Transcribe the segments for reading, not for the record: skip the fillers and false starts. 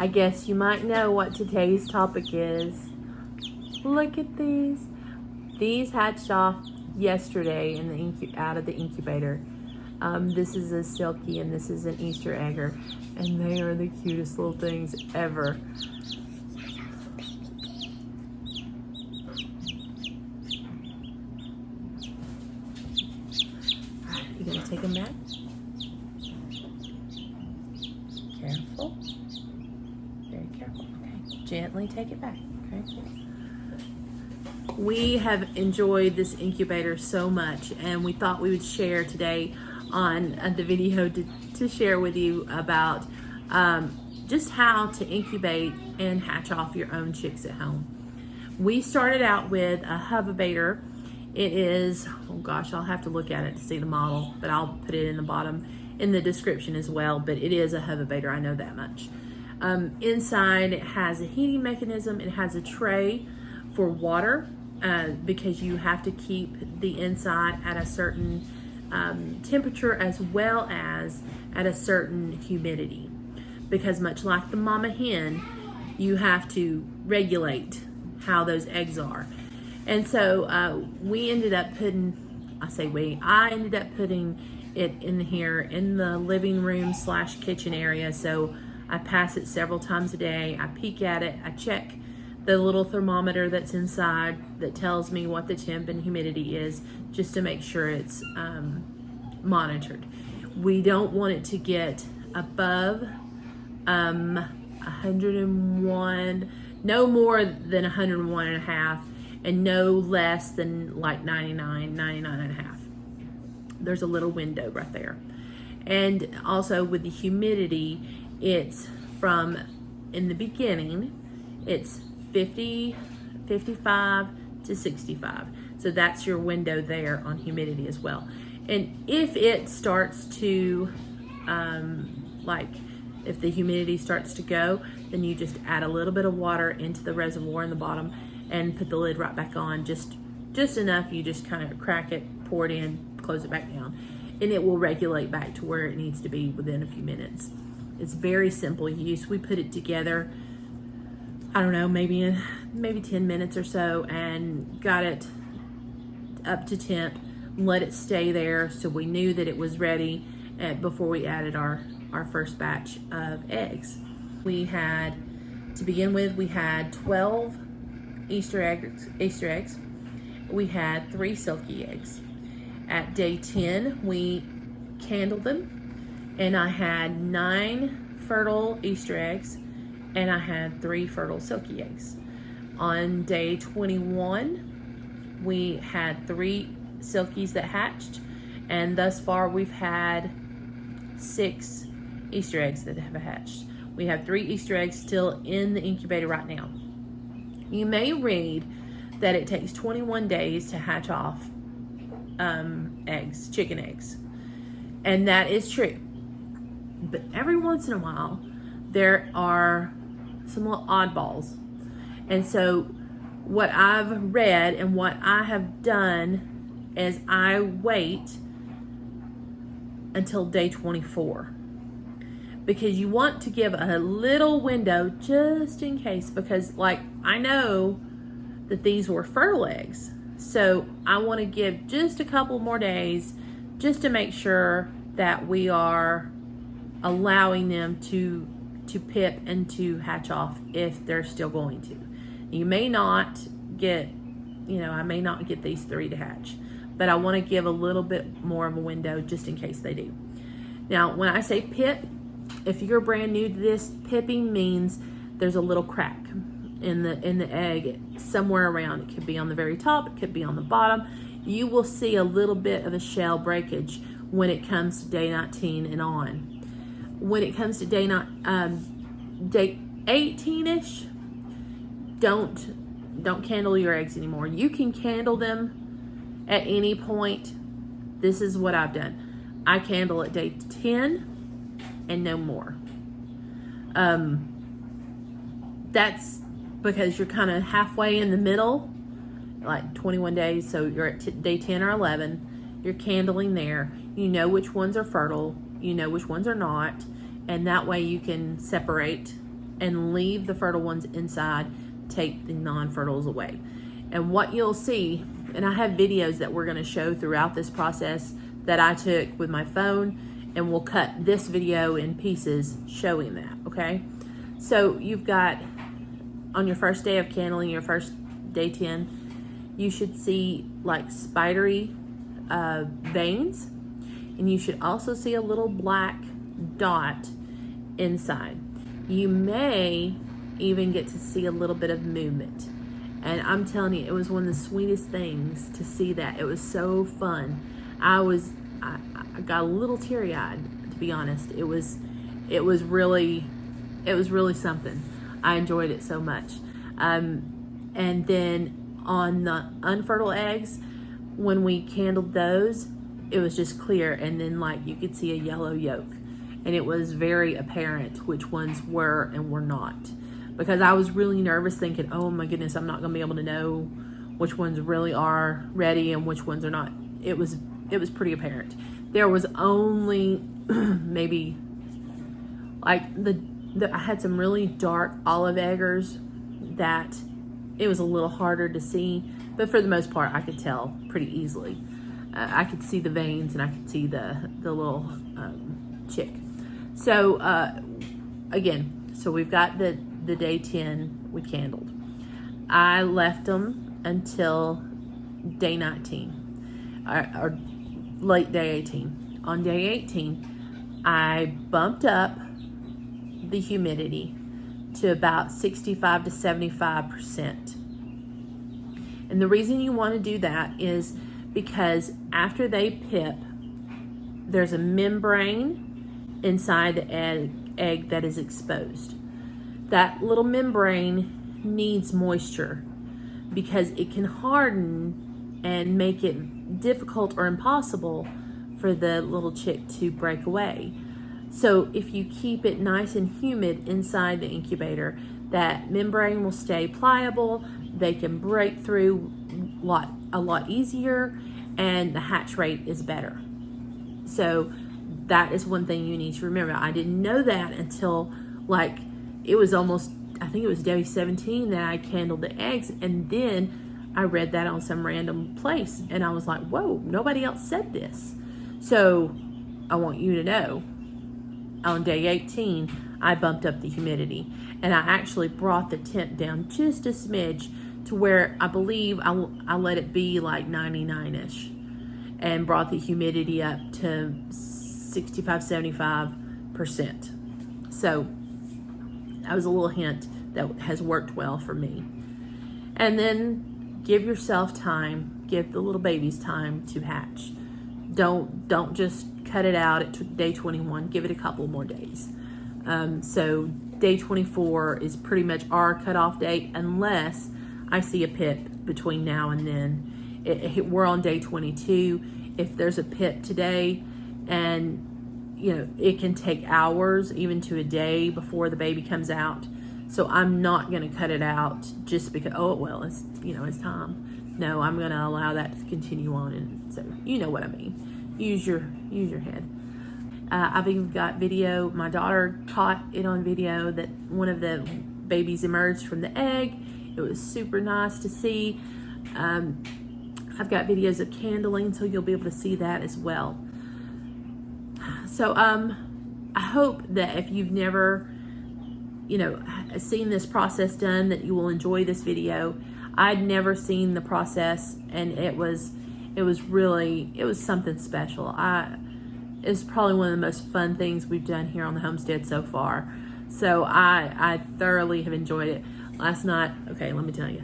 I guess you might know what today's topic is. Look at these. These hatched off yesterday in the out of the incubator. This is a silky and this is an Easter egger, and they are the cutest little things ever. Alright, you gonna take them back? Careful. Very careful. Okay. Gently take it back. Okay. We have enjoyed this incubator so much, and we thought we would share today on the video to share with you about just how to incubate and hatch off your own chicks at home. We started out with a hovabator. It is, oh gosh, I'll have to look at it to see the model, but I'll put it in the bottom in the description as well. But it is a hovabator, I know that much. Inside it has a heating mechanism. It has a tray for water because you have to keep the inside at a certain temperature as well as at a certain humidity, because much like the mama hen, you have to regulate how those eggs are. And so we ended up putting, I ended up putting it in here in the living room / kitchen area. So I pass it several times a day. I peek at it. I check the little thermometer that's inside that tells me what the temp and humidity is, just to make sure it's monitored. We don't want it to get above 101, no more than 101 and a half, and no less than like 99 and a half. There's a little window right there. And also with the humidity, it's from, in the beginning, it's 50, 55 to 65. So that's your window there on humidity as well. And if it starts to, if the humidity starts to go, then you just add a little bit of water into the reservoir in the bottom and put the lid right back on, just enough. You just kind of crack it, pour it in, close it back down, and it will regulate back to where it needs to be within a few minutes. It's very simple use. We put it together, I don't know, maybe 10 minutes or so, and got it up to temp, let it stay there so we knew that it was ready before we added our first batch of eggs. We had, to begin with, we had 12 Easter eggs. We had 3 silky eggs. At day 10, we candled them, and I had 9 fertile Easter eggs, and I had 3 fertile silky eggs. On day 21, we had 3 silkies that hatched, and thus far we've had 6 Easter eggs that have hatched. We have 3 Easter eggs still in the incubator right now. You may read that it takes 21 days to hatch off eggs, chicken eggs, and that is true. But every once in a while, there are some little oddballs. And so what I've read and what I have done is I wait until day 24, because you want to give a little window just in case, because like I know that these were fertile eggs, so I want to give just a couple more days just to make sure that we are allowing them to pip and to hatch off if they're still going to. You may not get, I may not get these 3 to hatch, but I want to give a little bit more of a window just in case they do. Now, when I say pip, if you're brand new to this, pipping means there's a little crack in the egg somewhere around. It could be on the very top, it could be on the bottom. You will see a little bit of a shell breakage when it comes to day 19 and on. When it comes to day 18-ish, don't candle your eggs anymore. You can candle them at any point. This is what I've done. I candle at day 10 and no more. That's because you're kind of halfway in the middle, like 21 days. So you're at day 10 or 11. You're candling there. You know which ones are fertile. You know which ones are not. And that way you can separate and leave the fertile ones inside, take the non-fertiles away. And what you'll see, and I have videos that we're going to show throughout this process that I took with my phone, and we'll cut this video in pieces showing that, okay? So you've got, on your first day of candling, your first day 10, you should see like spidery veins, and you should also see a little black dot inside. You may even get to see a little bit of movement. And I'm telling you, it was one of the sweetest things to see that. It was so fun. I got a little teary-eyed, to be honest. It was really something. I enjoyed it so much. And then on the unfertile eggs, when we candled those, it was just clear, and then like you could see a yellow yolk, and it was very apparent which ones were and were not. Because I was really nervous, thinking, oh my goodness, I'm not going to be able to know which ones really are ready and which ones are not. It was pretty apparent. There was only maybe like I had some really dark olive eggers that it was a little harder to see, but for the most part, I could tell pretty easily. I could see the veins, and I could see the little chick. So again, so we've got the day 10 we candled. I left them until day 19 or late day 18. On day 18, I bumped up the humidity to about 65 to 75%. And the reason you want to do that is because after they pip, there's a membrane inside the egg that is exposed. That little membrane needs moisture because it can harden and make it difficult or impossible for the little chick to break away. So if you keep it nice and humid inside the incubator, that membrane will stay pliable, they can break through a lot easier, and the hatch rate is better. So that is one thing you need to remember. I didn't know that until like it was almost, I think it was day 17 that I candled the eggs, and then I read that on some random place, and I was like, whoa, nobody else said this. So I want you to know, on day 18, I bumped up the humidity, and I actually brought the temp down just a smidge to where I believe I let it be like 99-ish, and brought the humidity up to 65-75%. So that was a little hint that has worked well for me. And then give yourself time, give the little babies time to hatch. Don't just cut it out at day 21. Give it a couple more days. So day 24 is pretty much our cutoff date, unless I see a pip between now and then. We're on day 22. If there's a pip today, and you know, it can take hours, even to a day, before the baby comes out. So I'm not going to cut it out just because, oh well, it's time. No, I'm going to allow that to continue on, and so you know what I mean. Use your head. I've even got video. My daughter caught it on video that one of the babies emerged from the egg. It was super nice to see. I've got videos of candling, so you'll be able to see that as well. So I hope that if you've never, seen this process done, that you will enjoy this video. I'd never seen the process, and it was something special. It's probably one of the most fun things we've done here on the homestead so far. So I thoroughly have enjoyed it. Last night, okay, let me tell you.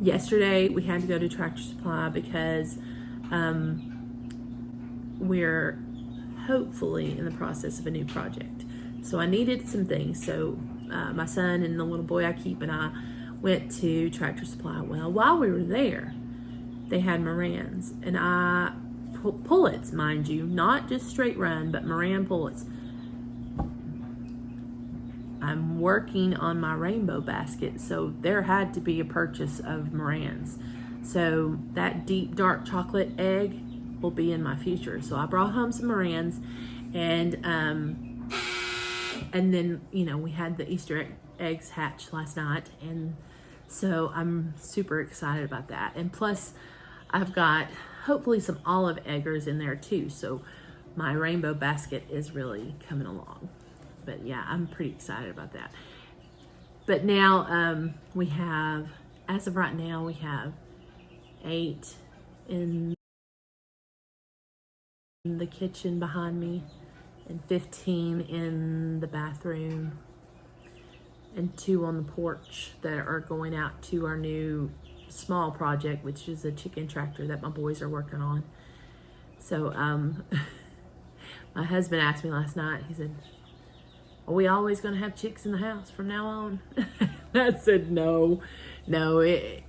Yesterday we had to go to Tractor Supply because we're hopefully in the process of a new project. So I needed some things. So my son and the little boy I keep and I went to Tractor Supply. Well, while we were there, they had Morans, and pullets, mind you, not just straight run, but Moran pullets. I'm working on my rainbow basket, so there had to be a purchase of Morans. So that deep dark chocolate egg will be in my future. So I brought home some Morans, and And then, you know, we had the Easter eggs hatch last night, and so I'm super excited about that. And plus, I've got hopefully some olive eggers in there too, so my rainbow basket is really coming along. But yeah, I'm pretty excited about that. But now we have, as of right now, we have 8 in the kitchen behind me, and 15 in the bathroom, and 2 on the porch that are going out to our new small project, which is a chicken tractor that my boys are working on. So my husband asked me last night, he said, "Are we always going to have chicks in the house from now on?" I said, no, this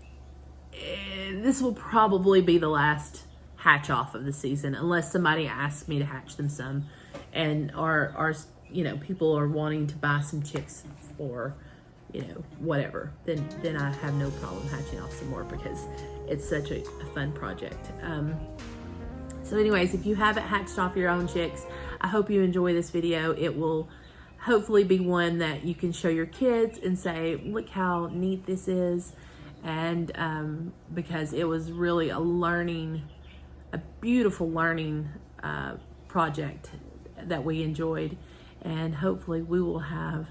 will probably be the last hatch off of the season, unless somebody asks me to hatch them some, and are you know, people are wanting to buy some chicks for, you know, whatever, then I have no problem hatching off some more, because it's such a fun project. So anyways, if you haven't hatched off your own chicks, I hope you enjoy this video. It will hopefully be one that you can show your kids and say, look how neat this is. And because it was really a beautiful learning project that we enjoyed. And hopefully we will have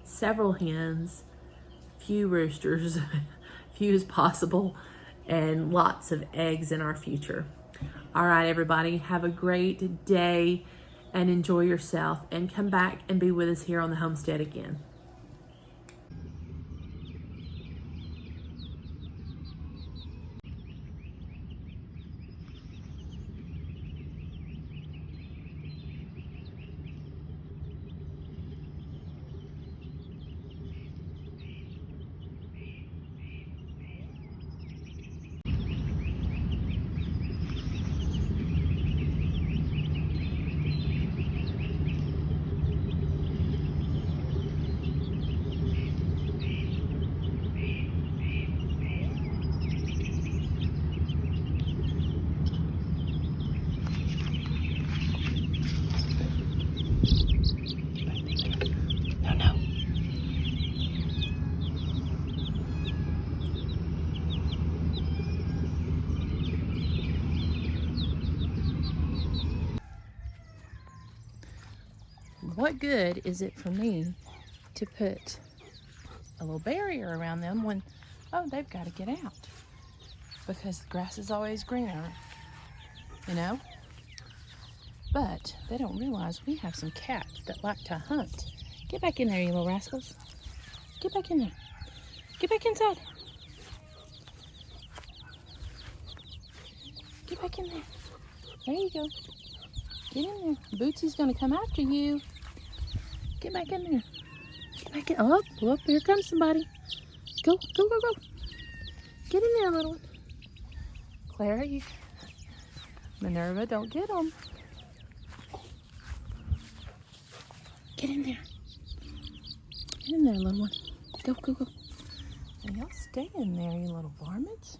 several hens, few roosters, few as possible, and lots of eggs in our future. All right, everybody, have a great day and enjoy yourself, and come back and be with us here on the homestead again. What good is it for me to put a little barrier around them when, oh, they've got to get out, because the grass is always greener, you know? But they don't realize we have some cats that like to hunt. Get back in there, you little rascals. Get back in there. Get back inside. Get back in there. There you go. Get in there. Bootsy's gonna come after you. Get back in there. Get back in. Oh, look, here comes somebody. Go, go, go, go. Get in there, little one. Clara, you... Minerva, don't get them. Get in there. Get in there, little one. Go, go, go. And y'all stay in there, you little varmints.